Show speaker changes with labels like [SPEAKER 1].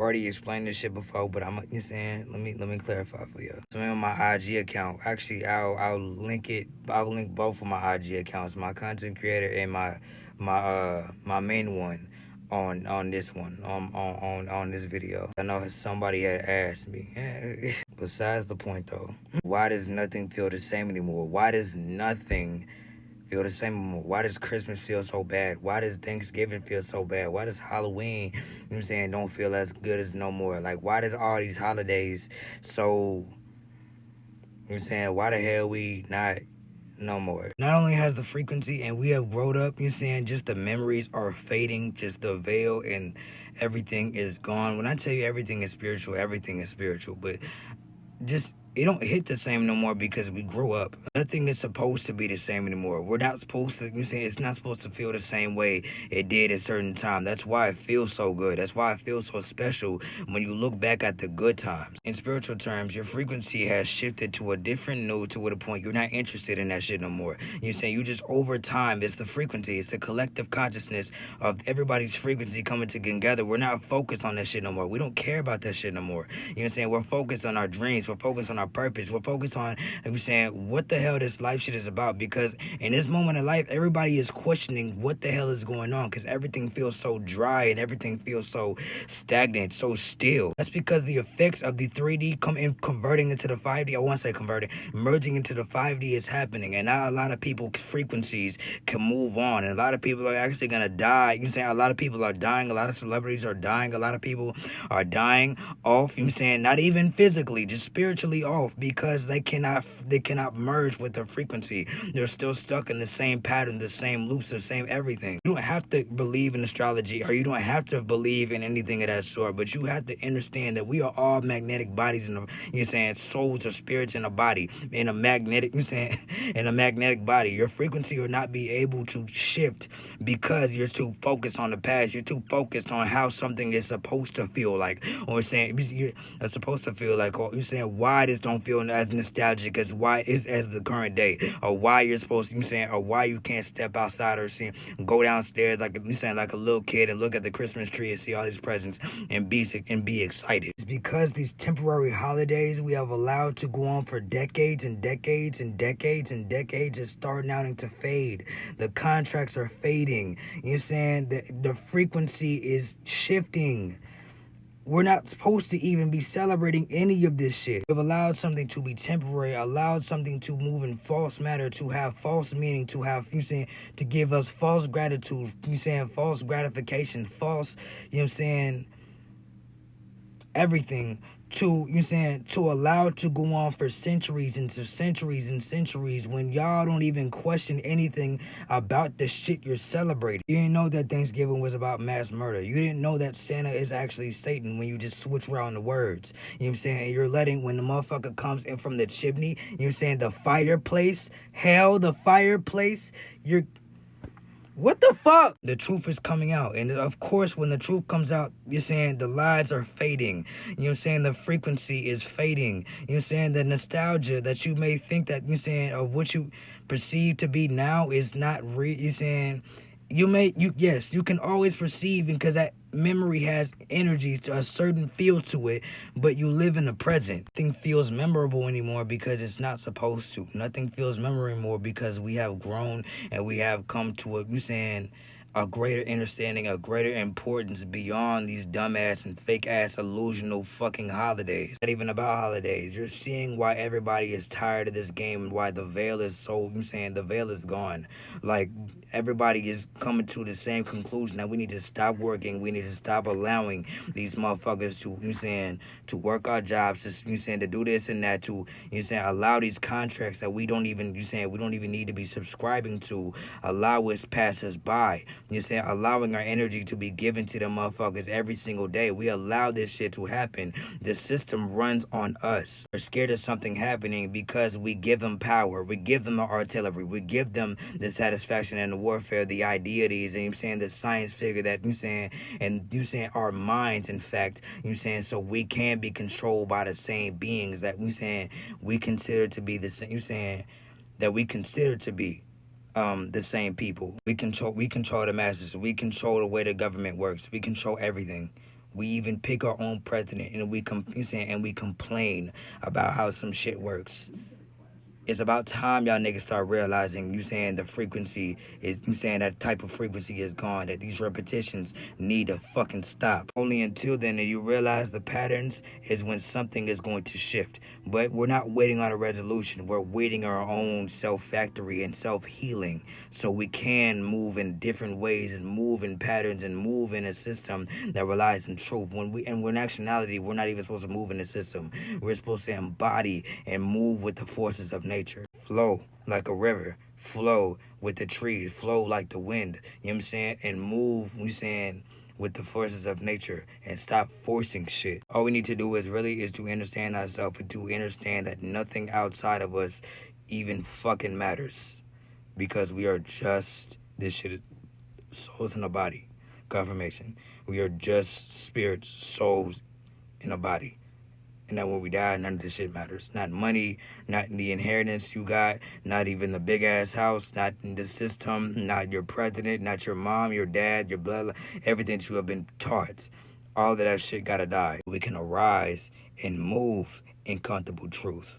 [SPEAKER 1] Already explained this shit before, but you saying let me clarify for you. So in my IG account, actually I'll link it. I'll link both of my IG accounts, my content creator and my main one on this one on this video. I know somebody had asked me. Besides the point though, why does nothing feel the same anymore? Why does nothing feel the same anymore? Why does Christmas feel so bad? Why does Thanksgiving feel so bad? Why does Halloween, you know what I'm saying, don't feel as good as no more? Like, why does all these holidays so, you know what I'm saying, why the hell we not no more? Not only has the frequency and we have growed up, you know what I'm saying, just the memories are fading, just the veil and everything is gone. When I tell you everything is spiritual, but just it don't hit the same no more because we grew up. Nothing is supposed to be the same anymore. We're not supposed to, you say it's not supposed to feel the same way it did at a certain time. That's why it feels so good. That's why it feels so special when you look back at the good times. In spiritual terms, your frequency has shifted to a different note to the point you're not interested in that shit no more. You're saying you just over time, it's the frequency, it's the collective consciousness of everybody's frequency coming together. We're not focused on that shit no more. We don't care about that shit no more. You know what I'm saying? We're focused on our dreams. We're focused on our purpose. We're focused on, like, we're saying, what the hell this life shit is about. Because in this moment of life, everybody is questioning what the hell is going on. Because everything feels so dry and everything feels so stagnant, so still. That's because the effects of the 3D converting into the 5D. I won't say converting, merging into the 5D is happening. And now a lot of people's frequencies can move on. And a lot of people are actually going to die. You know what I'm saying? A lot of people are dying. A lot of celebrities are dying. A lot of people are dying off, you know what I'm saying, not even physically, just spiritually off because they cannot merge with their frequency. They're still stuck in the same pattern, the same loops, the same everything. You don't have to believe in astrology or you don't have to believe in anything of that sort, but you have to understand that we are all magnetic bodies in a, you know what I'm saying, souls or spirits in a body, in a magnetic, you know what I'm saying, in a magnetic body. Your frequency will not be able to shift because you're too focused on the past. You're too focused on how something is supposed to feel like, or saying you're supposed to feel like, or you're saying why this don't feel as nostalgic as why it's as the current day, or why you're supposed to, you saying, or why you can't step outside or see, go downstairs like you saying like a little kid and look at the Christmas tree and see all these presents and be excited. It's because these temporary holidays we have allowed to go on for decades and decades and decades and decades is starting out to fade. The contracts are fading. You know what I'm saying? The frequency is shifting. We're not supposed to even be celebrating any of this shit. We've allowed something to be temporary, allowed something to move in false matter, to have false meaning, to have, you know saying, to give us false gratitude, you saying, false gratification, false, you know what I'm saying, everything to, you know saying, to allow it to go on for centuries and centuries and centuries when y'all don't even question anything about the shit you're celebrating. You didn't know that Thanksgiving was about mass murder. You didn't know that Santa is actually Satan when you just switch around the words. You know what I'm saying? And you're letting, when the motherfucker comes in from the chimney, you know what I'm saying, the fireplace, hell, the fireplace, you're, what the fuck? The truth is coming out. And of course, when the truth comes out, you're saying the lies are fading. You know what I'm saying? The frequency is fading. You know what I'm saying? The nostalgia that you may think that, you're saying, of what you perceive to be now is not real. You're saying, yes, you can always perceive because that memory has energy, to a certain feel to it, but you live in the present. Nothing feels memorable anymore because it's not supposed to. Nothing feels memorable anymore because we have grown and we have come to a, you saying, a greater understanding, a greater importance beyond these dumbass and fake ass illusional fucking holidays. Not even about holidays. You're seeing why everybody is tired of this game and why the veil is so, I'm saying, the veil is gone. Like, everybody is coming to the same conclusion that we need to stop working. We need to stop allowing these motherfuckers to, you saying, to work our jobs, to, you saying, to do this and that, to, you saying, allow these contracts that we don't even, you saying, we don't even need to be subscribing to, allow us pass us by. You saying, allowing our energy to be given to the motherfuckers every single day. We allow this shit to happen. The system runs on us. We're scared of something happening because we give them power. We give them the artillery. We give them the satisfaction and the warfare, the ideas, and you're saying the science figure that you saying, and you saying our minds, in fact, you saying, so we can be controlled by the same beings that we saying we consider to be the same. You saying that we consider to be the same people. We control the masses. We control the way the government works. We control everything. We even pick our own president, and we complain about how some shit works. It's about time y'all niggas start realizing, the frequency is, that type of frequency is gone, that these repetitions need to fucking stop. Only until then do you realize the patterns is when something is going to shift. But we're not waiting on a resolution. We're waiting our own self-factory and self-healing so we can move in different ways and move in patterns and move in a system that relies on truth. When in actuality, we're not even supposed to move in the system. We're supposed to embody and move with the forces of nature. Flow like a river. Flow with the trees. Flow like the wind. You know what I'm saying? And move, with the forces of nature and stop forcing shit. All we need to do is to understand ourselves and to understand that nothing outside of us even fucking matters. Because we are just, this shit is souls in a body. Confirmation. We are just spirits, souls in a body. And that when we die, none of this shit matters. Not money, not the inheritance you got, not even the big ass house, not the system, not your president, not your mom, your dad, your blood, everything that you have been taught. All of that shit gotta die. We can arise and move in comfortable truth.